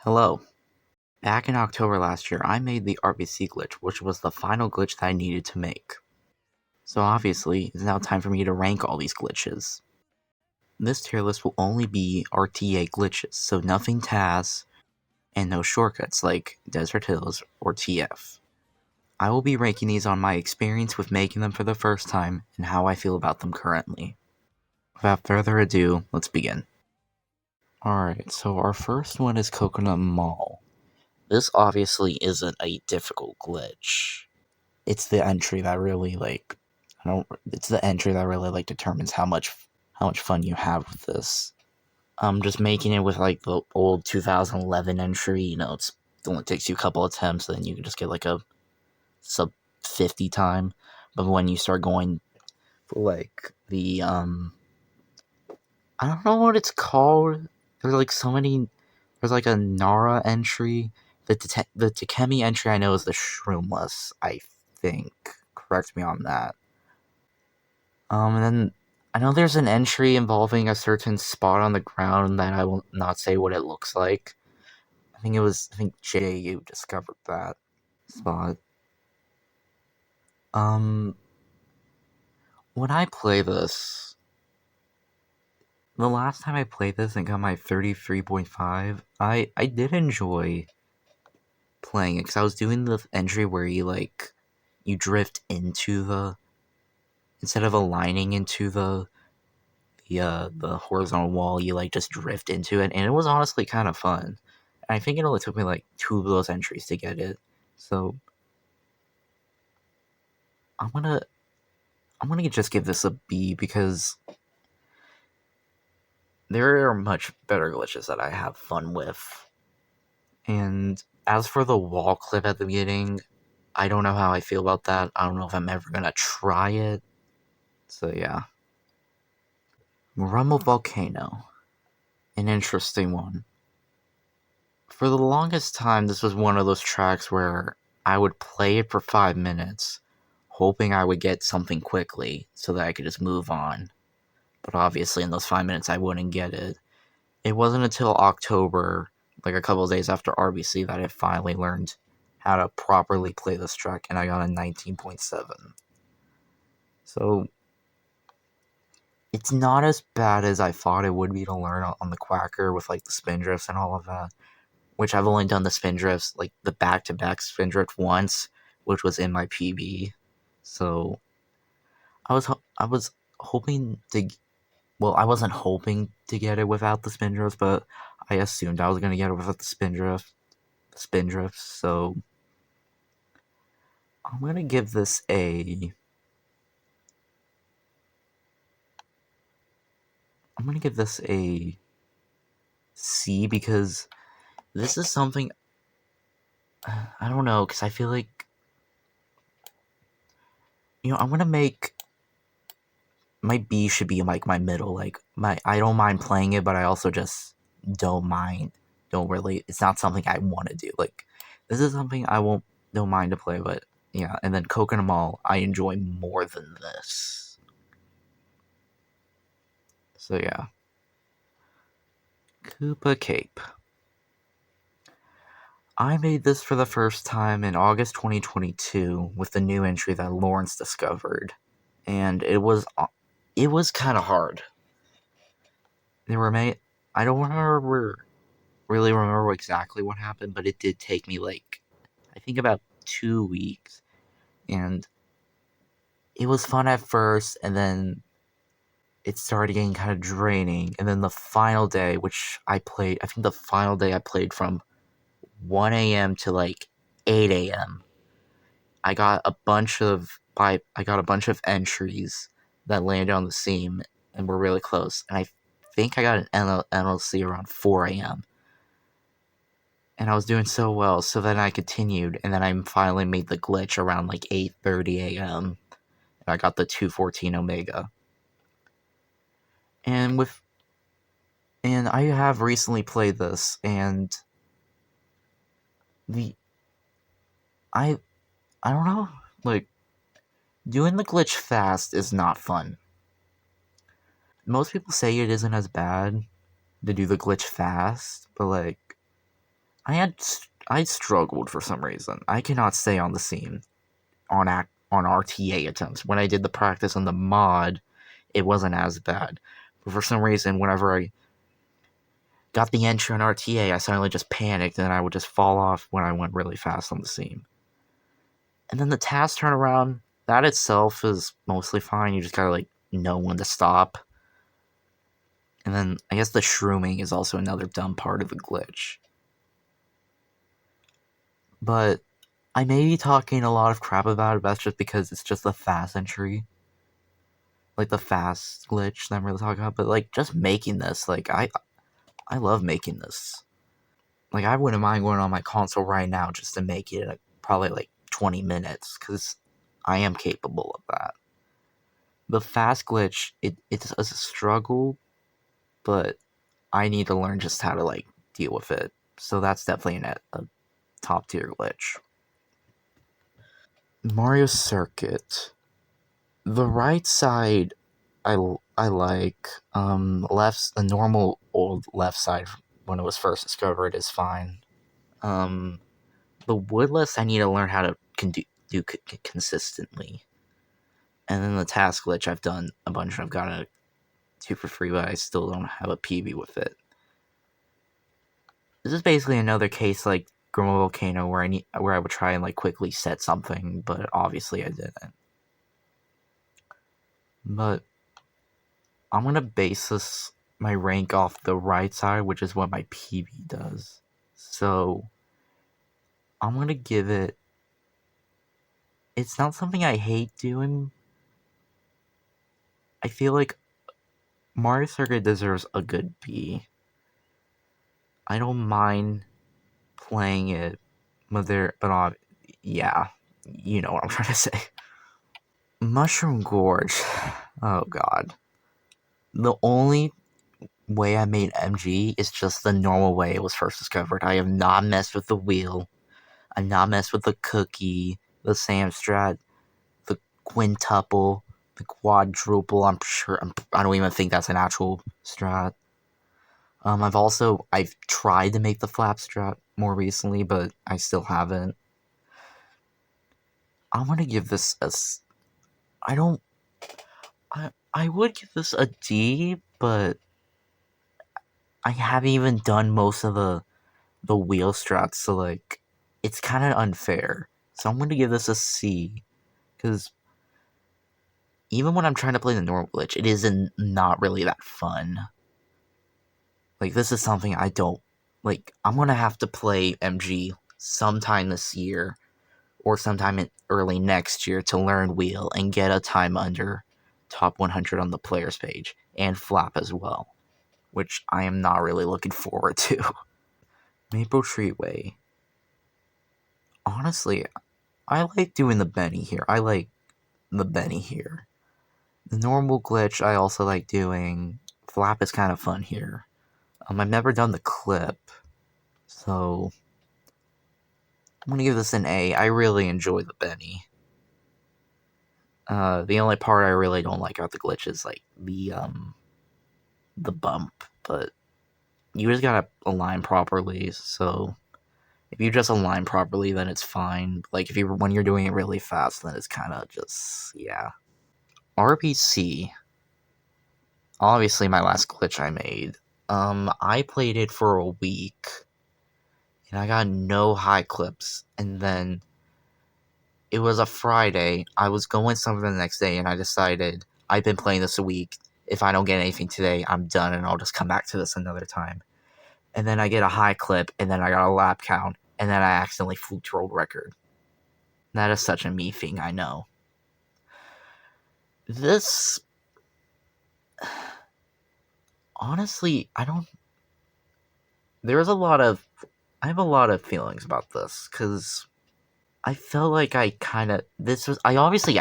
Hello. Back in October last year, I made the RBC glitch, which was the final glitch that I needed to make. So obviously, it's now time for me to rank all these glitches. This tier list will only be RTA glitches, so nothing TAS, and no shortcuts like Desert Hills or TF. I will be ranking these on my experience with making them for the first time and how I feel about them currently. Without further ado, let's begin. Alright, so our first one is Coconut Mall. This obviously isn't a difficult glitch. It's the entry that really determines how much fun you have with this. Just making it with like the old 2011 entry, it only takes you a couple attempts, then you can just get like a sub 50 time. But when you start going for like the I don't know what it's called. There's like so many. There's like a Nara entry. The Takemi entry I know is the Shroomless, I think. Correct me on that. And then I know there's an entry involving a certain spot on the ground that I will not say what it looks like. I think JU discovered that spot. When I play this, the last time I played this and got my 33.5, I did enjoy playing it because I was doing the entry where you drift into instead of aligning into the horizontal wall, you just drift into it, and it was honestly kind of fun. And I think it only took me like 2 of those entries to get it, so I'm gonna just give this a B because there are much better glitches that I have fun with. And as for the wall clip at the beginning, I don't know how I feel about that. I don't know if I'm ever gonna try it. So yeah. Rumble Volcano. An interesting one. For the longest time, this was one of those tracks where I would play it for 5 minutes, hoping I would get something quickly so that I could just move on. But obviously, in those 5 minutes, I wouldn't get it. It wasn't until October, like a couple of days after RBC, that I finally learned how to properly play this track, and I got a 19.7. So, it's not as bad as I thought it would be to learn on the Quacker with the spin drifts and all of that. Which I've only done the spin drifts, the back-to-back spin drift once, which was in my PB. So I was hoping to. Well, I wasn't hoping to get it without the spin drift, but I assumed I was gonna get it without the spin drift. So I'm gonna give this a. I'm gonna give this a C because this is something. I don't know, because I feel like. I'm gonna make. My B should be my middle. I don't mind playing it, but I also just don't really. It's not something I want to do. This is something I don't mind to play, but yeah. And then Coconut Mall I enjoy more than this. So yeah. Koopa Cape. I made this for the first time in August 2022 with the new entry that Lawrence discovered, and it was kind of hard. I don't really remember exactly what happened, but it did take me I think about 2 weeks, and it was fun at first, and then it started getting kind of draining, and then the final day, which I think the final day I played from 1 a.m. to 8 a.m. I got a bunch of entries that landed on the seam and were really close, and I think I got an NLC around 4 a.m. And I was doing so well, so then I continued, and then I finally made the glitch around 8:30 a.m. and I got the 214 Omega. And I have recently played this, and I don't know, doing the glitch fast is not fun. Most people say it isn't as bad to do the glitch fast, but I struggled for some reason. I cannot stay on the scene on RTA attempts. When I did the practice on the mod, it wasn't as bad. But for some reason, whenever I got the entry on RTA, I suddenly just panicked and I would just fall off when I went really fast on the seam. And then the task turnaround, that itself is mostly fine. You just gotta know when to stop. And then I guess the shrooming is also another dumb part of the glitch. But I may be talking a lot of crap about it, but that's just because it's just the fast entry. Like the fast glitch that I'm really talking about. But just making this, I love making this. I wouldn't mind going on my console right now just to make it probably 20 minutes, because I am capable of that. The fast glitch, it's a struggle, but I need to learn just how to deal with it. So that's definitely a top tier glitch. Mario Circuit. The right side, I like. The normal old left side when it was first discovered is fine. The woodless I need to learn how to do consistently. And then the task glitch I've done a bunch. I've got a 2 for free, but I still don't have a PB with it. This is basically another case like Groma Volcano where I would try and quickly set something, but obviously I didn't. But I'm gonna base my rank off the right side, which is what my PB does. So I'm gonna give it. It's not something I hate doing. I feel like Mario Circuit deserves a good B. I don't mind playing it, yeah, you know what I'm trying to say. Mushroom Gorge. Oh god. The only way I made MG is just the normal way it was first discovered. I have not messed with the wheel. I've not messed with the cookie, the Samstrat, the quintuple, the quadruple. I don't even think that's an actual strat. I've tried to make the flap strat more recently, but I still haven't. I'm gonna give this I don't. I would give this a D, but I haven't even done most of the wheel strats, so it's kind of unfair. So I'm gonna give this a C, because even when I'm trying to play the normal glitch, it isn't not really that fun. This is something I don't I'm gonna have to play MG sometime this year or sometime in early next year to learn wheel and get a time under top 100 on the players page and flap as well, which I am not really looking forward to. Maple Tree Way. Honestly, I like doing the Benny here. I like the Benny here. The normal glitch I also like doing. Flap is kind of fun here. I've never done the clip, so I'm gonna give this an A. I really enjoy the Benny. The only part I really don't like about the glitch is the bump, but you just gotta align properly. So if you just align properly, then it's fine. When you're doing it really fast, then it's kind of just yeah. RBC. Obviously, my last glitch I made. I played it for a week, and I got no high clips. And then it was a Friday. I was going somewhere the next day, and I decided I've been playing this a week. If I don't get anything today, I'm done, and I'll just come back to this another time. And then I get a high clip, and then I got a lap count, and then I accidentally fluked world record. That is such a me thing, I know. This... Honestly, I don't... There's a lot of... I have a lot of feelings about this, because I felt like I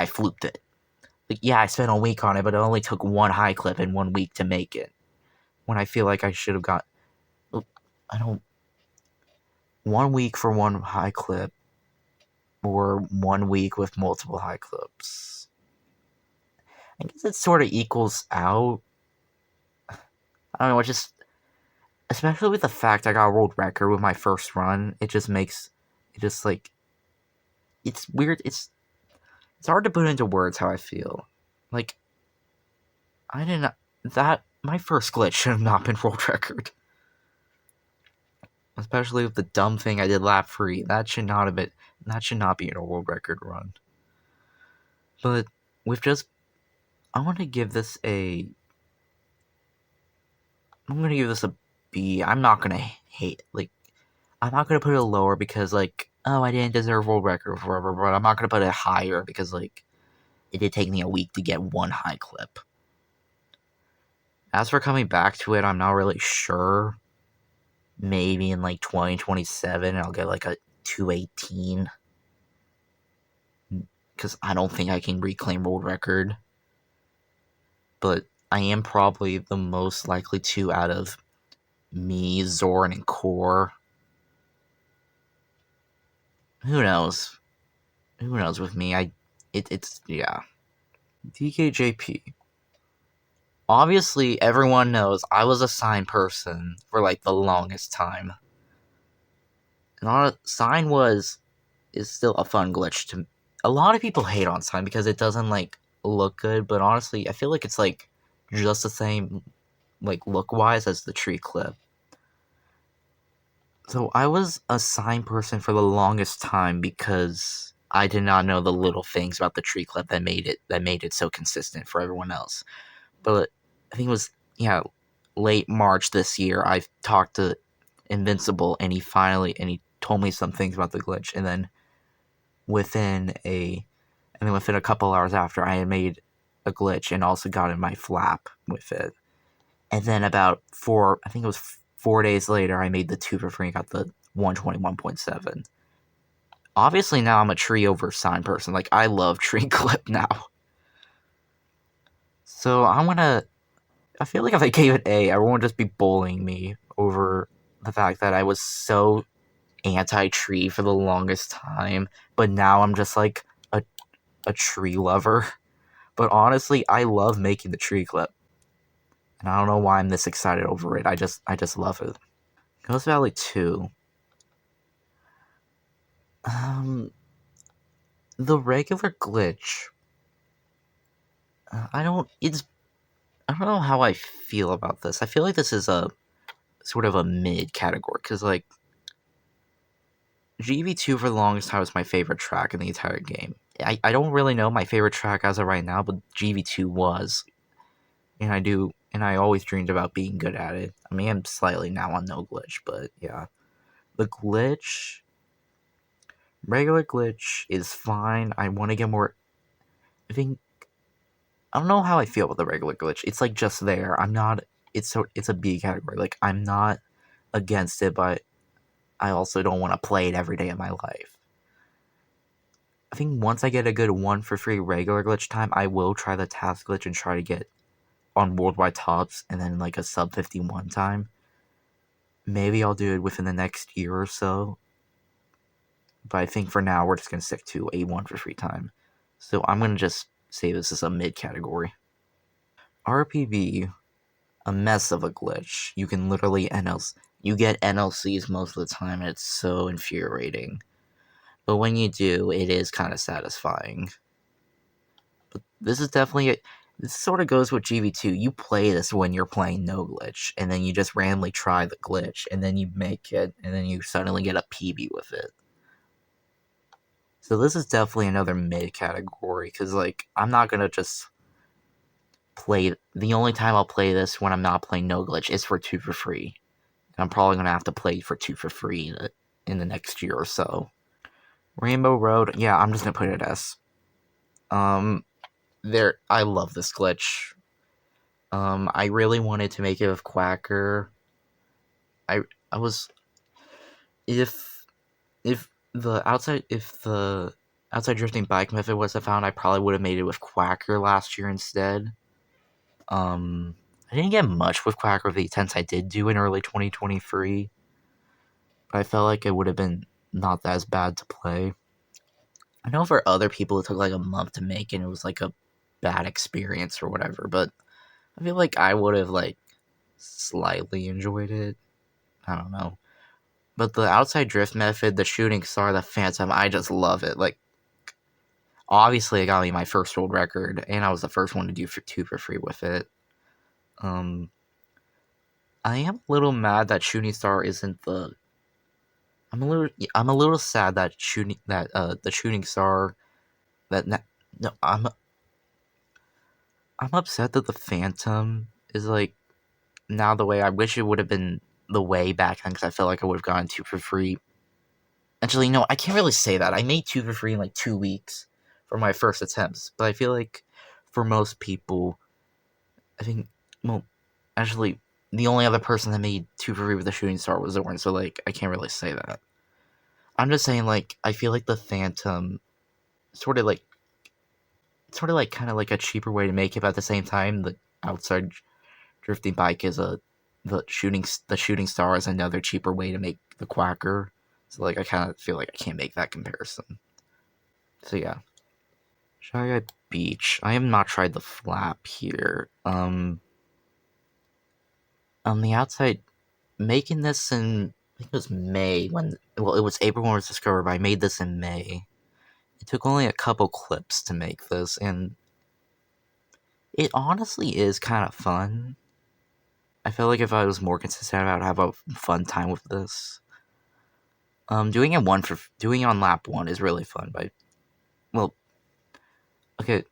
fluked it. Yeah, I spent a week on it, but it only took one high clip in 1 week to make it. When I feel like I should have got... 1 week for one high clip, or 1 week with multiple high clips. I guess it sort of equals out. I don't know, especially with the fact I got a world record with my first run, it just like, it's weird. It's hard to put into words how I feel. Like, I didn't, my first glitch should have not been world record. Especially with the dumb thing I did lap free. That should not be in a world record run. But with just, I want to give this a, I'm gonna give this a B. I'm not gonna hate, like, I'm not gonna put it lower because, like, oh, I didn't deserve world record forever, but I'm not gonna put it higher because, like, it did take me a week to get one high clip. As for coming back to it, I'm not really sure. Maybe in like 2027, I'll get like a 218. Because I don't think I can reclaim world record. But I am probably the most likely to out of me, Zoran, and Core. Who knows? Who knows with me? It's yeah. DKJP. Obviously, everyone knows I was a sign person for like the longest time. And sign is still a fun glitch to. A lot of people hate on sign because it doesn't like look good, but honestly, I feel like it's like just the same, like look wise as the tree clip. So I was a sign person for the longest time because I did not know the little things about the tree clip that made it so consistent for everyone else. But I think it was, yeah, late March this year. I talked to Invincible, and he told me some things about the glitch, and then within a within a couple hours after, I had made a glitch and also got in my flap with it. And then about I think it was 4 days later, I made the 2 for free and got the 121.7. Obviously, now I'm a tree over sign person. Like, I love tree clip now. So I feel like if I gave it A, everyone would just be bullying me over the fact that I was so anti-tree for the longest time, but now I'm just like a tree lover. But honestly, I love making the tree clip. And I don't know why I'm this excited over it. I just love it. Ghost Valley 2. Um the regular glitch. I don't know how I feel about this. I feel like this is a sort of a mid category cuz like GV2 for the longest time was my favorite track in the entire game. I don't really know my favorite track as of right now, but GV2 was. And I always dreamed about being good at it. I mean, I'm slightly now on no glitch, but yeah. The glitch, regular glitch is fine. I want to get more. I think I don't know how I feel about the regular glitch. It's like just there. I'm not. It's a B category. Like, I'm not against it, but I also don't want to play it every day of my life. I think once I get a good 1 for free regular glitch time, I will try the task glitch and try to get on worldwide tops and then like a sub 51 time. Maybe I'll do it within the next year or so. But I think for now we're just gonna stick to a 1 for free time. So I'm gonna just say this is a mid category. RPB, a mess of a glitch. You can literally you get NLCs most of the time, and it's so infuriating. But when you do, it is kind of satisfying. But this is definitely this sort of goes with GV2. You play this when you're playing no glitch, and then you just randomly try the glitch, and then you make it, and then you suddenly get a PB with it. So this is definitely another mid category, because like I'm not gonna just play. The only time I'll play this when I'm not playing no glitch is for 2 for free. And I'm probably gonna have to play for 2 for free in the next year or so. Rainbow Road, yeah, I'm just gonna put it as. I love this glitch. I really wanted to make it with Quacker. I was if the outside drifting bike method was found, I probably would have made it with Quacker last year instead. I didn't get much with Quacker the attempts I did do in early 2023, but I felt like it would have been not as bad to play. I know for other people it took like a month to make and it was like a bad experience or whatever, but I feel like I would have like slightly enjoyed it. I don't know. But the outside drift method, the shooting star, the phantom, I just love it. Like, obviously, it got me my first world record, and I was the first one to do two for free with it. I am a little mad that shooting star isn't the. I'm a little sad that the shooting star that no I'm upset that the phantom is like now the way I wish it would have been the way back then because I felt like I would have gotten two for free. Actually, no, I can't really say that. I made two for free in like 2 weeks for my first attempts, but I feel like for most people, I think, well, actually, the only other person that made two for free with the shooting star was Zorn, so like, I can't really say that. I'm just saying, like, I feel like the Phantom sort of like, kind of like a cheaper way to make it, but at the same time, the outside drifting bike is the shooting star is another cheaper way to make the Quacker. So like, I kind of feel like I can't make that comparison. So yeah. Shy Guy Beach. I have not tried the flap here. On the outside, making this in, I think it was May when, well, it was April when it was discovered, but I made this in May. It took only a couple clips to make this, and it honestly is kind of fun. I feel like if I was more consistent, I would have a fun time with this. Doing it on lap 1 is really fun, but, well, okay,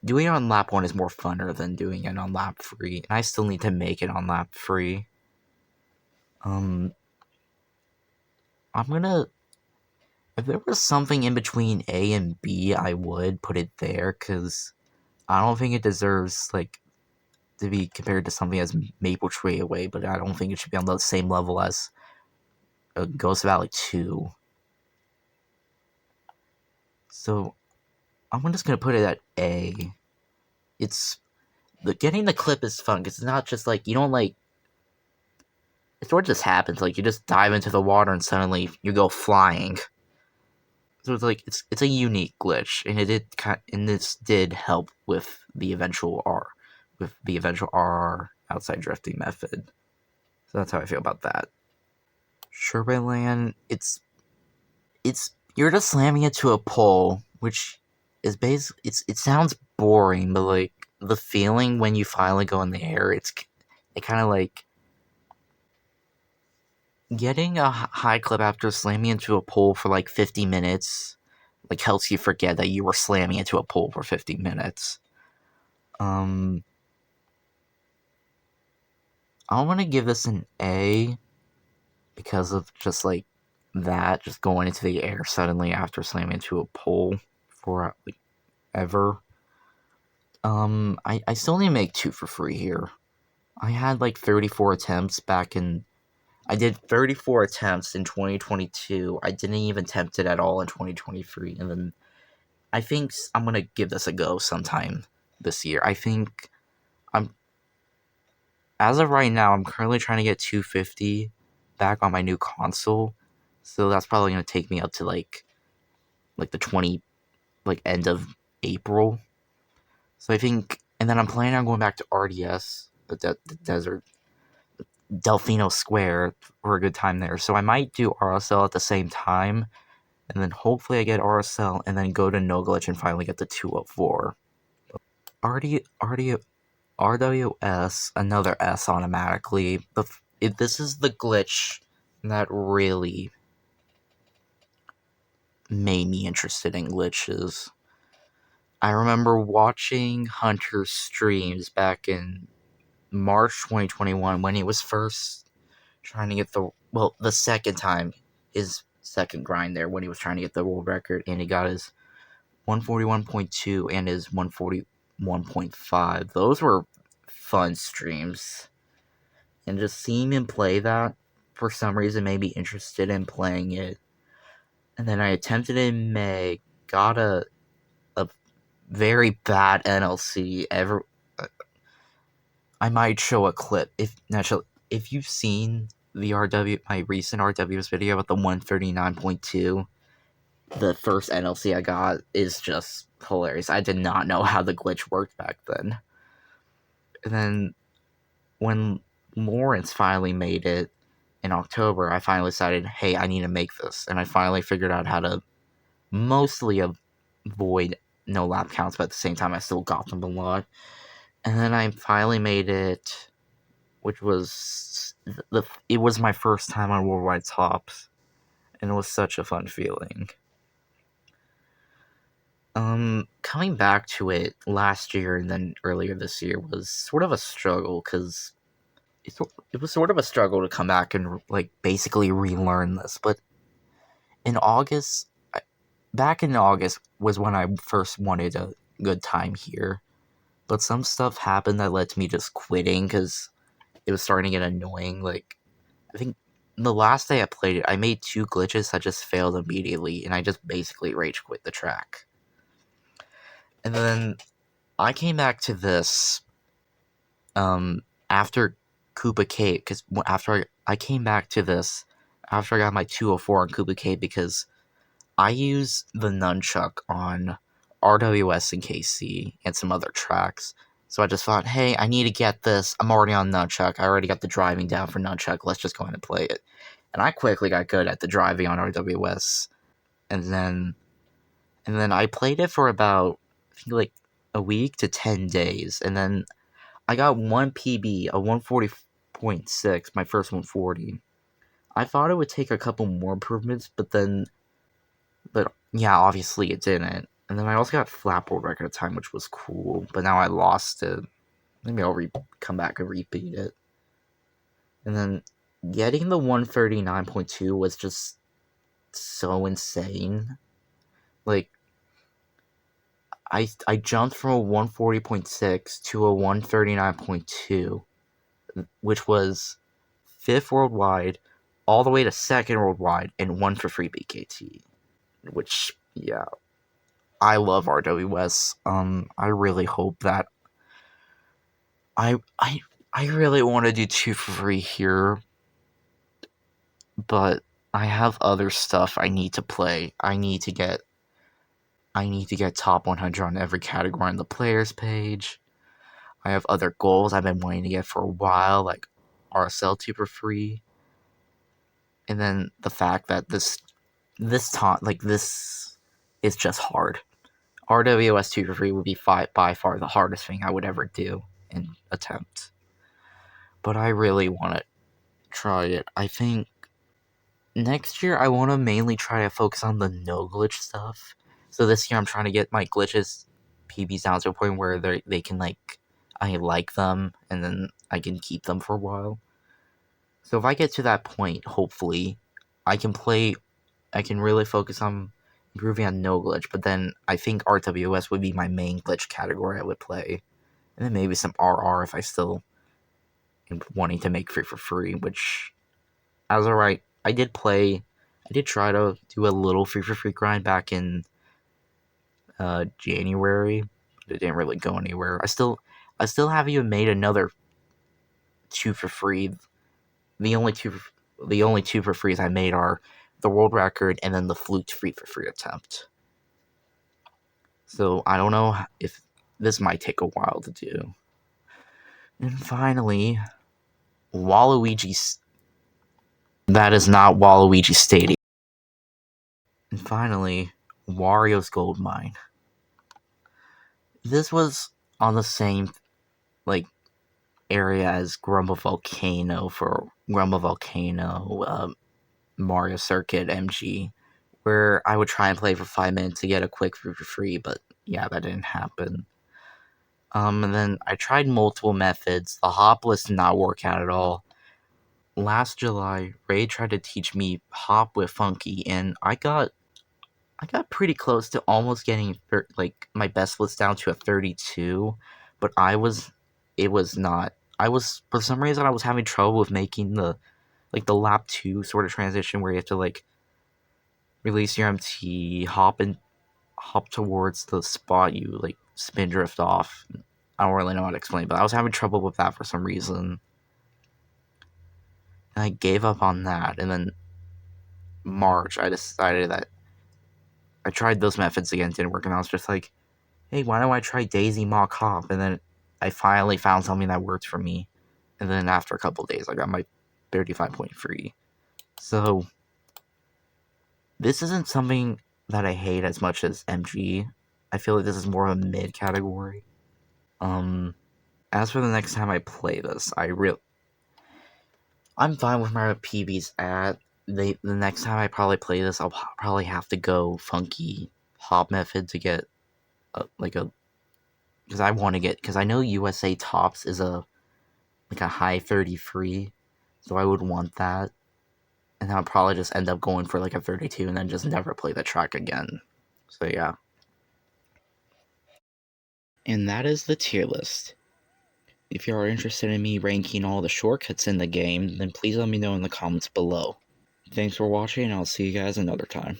doing it on lap 1 is more funner than doing it on lap 3, and I still need to make it on lap 3. I'm gonna, if there was something in between A and B, I would put it there, because I don't think it deserves, like, to be compared to something as Maple Tree Away, but I don't think it should be on the same level as Ghost Valley 2. So, I'm just gonna put it at A. Getting the clip is fun, because it's not just, like, you don't, like, it sort of just happens, like, you just dive into the water and suddenly you go flying. So it's like, it's a unique glitch, and this did help with the eventual RR outside drifting method. So that's how I feel about that. Sherbetland, it's you're just slamming it to a pole, which is basically, it sounds boring, but like the feeling when you finally go in the air, it kind of like getting a high clip after slamming into a pole for like 50 minutes, like helps you forget that you were slamming into a pole for 50 minutes. I'm gonna give this an A because of just like that, just going into the air suddenly after slamming into a pole for like ever. I still need to make 2 for free here. I had like 34 attempts I did 34 attempts in 2022. I didn't even attempt it at all in 2023, and then I think I'm gonna give this a go sometime this year. I think as of right now, I'm currently trying to get 250 back on my new console, so that's probably gonna take me up to like the end of April. So I think, and then I'm planning on going back to RDS, the desert, Delfino Square, for a good time there. So I might do RSL at the same time, and then hopefully I get RSL, and then go to No Glitch and finally get the 204. RWS, another S automatically. This is the glitch that really made me interested in glitches. I remember watching Hunter's streams back in March 2021 when he was first trying to get the second time, his second grind there, when he was trying to get the world record, and he got his 141.2 and his 141.5. Those were fun streams. And just seeing him play that, for some reason, made me interested in playing it. And then I attempted it in May, got a very bad NLC. I might show a clip if you've seen my recent RW's video about the 139.2. The first NLC I got is just hilarious. I did not know how the glitch worked back then. And then when Lawrence finally made it, in October, I finally decided, hey, I need to make this. And I finally figured out how to mostly avoid no lap counts, but at the same time, I still got them a lot. And then I finally made it, which was it was my first time on Worldwide Tops, and it was such a fun feeling. Coming back to it last year and then earlier this year was sort of a struggle because it was sort of a struggle to come back and like basically relearn this. But in August, back in August was when I first wanted a good time here. But some stuff happened that led to me just quitting because it was starting to get annoying. Like, I think the last day I played it, I made 2 glitches that just failed immediately, and I just basically rage quit the track. And then I came back to this after Koopa Cave, because after I came back to this after I got my 204 on Koopa Cave, because I use the nunchuck on RWS and KC and some other tracks. So I just thought, hey, I need to get this. I'm already on nunchuck. I already got the driving down for nunchuck. Let's just go ahead and play it. And I quickly got good at the driving on RWS. And then I played it for about, I think, like a week to 10 days. And then I got one PB, a 140.6, my first 140. I thought it would take a couple more improvements, but yeah, obviously it didn't. And then I also got flat world record time, which was cool, but now I lost it. Maybe I'll come back and repeat it. And then getting the 139.2 was just so insane. Like, I jumped from a 140.6 to a 139.2, which was 5th worldwide, all the way to 2nd worldwide, and 1 for free BKT. Which, yeah, I love RWS. I really hope that I really want to do 2 for free here, but I have other stuff I need to play. I need to get top 100 on every category on the players page. I have other goals I've been wanting to get for a while, like RSL 2 for free. And then the fact that this is just hard. RWS 2 for free would be by far the hardest thing I would ever do and attempt. But I really want to try it. I think next year I want to mainly try to focus on the no glitch stuff. So this year I'm trying to get my glitches PBs down to a point where they can I like them and then I can keep them for a while. So if I get to that point, hopefully I can really focus on improving on no glitch, but then I think RWS would be my main glitch category I would play. And then maybe some RR if I still am wanting to make free for free, which, as alright, I did try to do a little free for free grind back in January. It didn't really go anywhere. I still haven't even made another 2 for free. The only two for frees I made are the world record and then the flute free for free attempt. So I don't know if this might take a while to do. And finally, Waluigi's. That is not Waluigi Stadium. And finally, Wario's Gold Mine. This was on the same area as Grumble Volcano for Grumble Volcano, Mario Circuit MG, where I would try and play for 5 minutes to get a quick free for free, but yeah, that didn't happen. And then I tried multiple methods. The hop list did not work out at all. Last July, Ray tried to teach me hop with Funky, and I got pretty close to almost getting my best list down to a 32, but it was not. For some reason I was having trouble with making the lap 2 sort of transition where you have to release your MT, hop towards the spot you spin drift off. I don't really know how to explain, but I was having trouble with that for some reason. And I gave up on that, and then March I decided that I tried those methods again, didn't work, and I was just like, hey, why don't I try Daisy Mock Hop? And then I finally found something that worked for me. And then after a couple days, I got my 35.3. So, this isn't something that I hate as much as MG. I feel like this is more of a mid category. As for the next time I play this, I'm fine with where PB's at. The next time I probably play this, I'll probably have to go funky hop method to get because I know USA tops is a high 33, so I would want that, and I'll probably just end up going for like a 32 and then just never play the track again. So yeah. And that is the tier list. If you are interested in me ranking all the shortcuts in the game, then please let me know in the comments below. Thanks for watching, and I'll see you guys another time.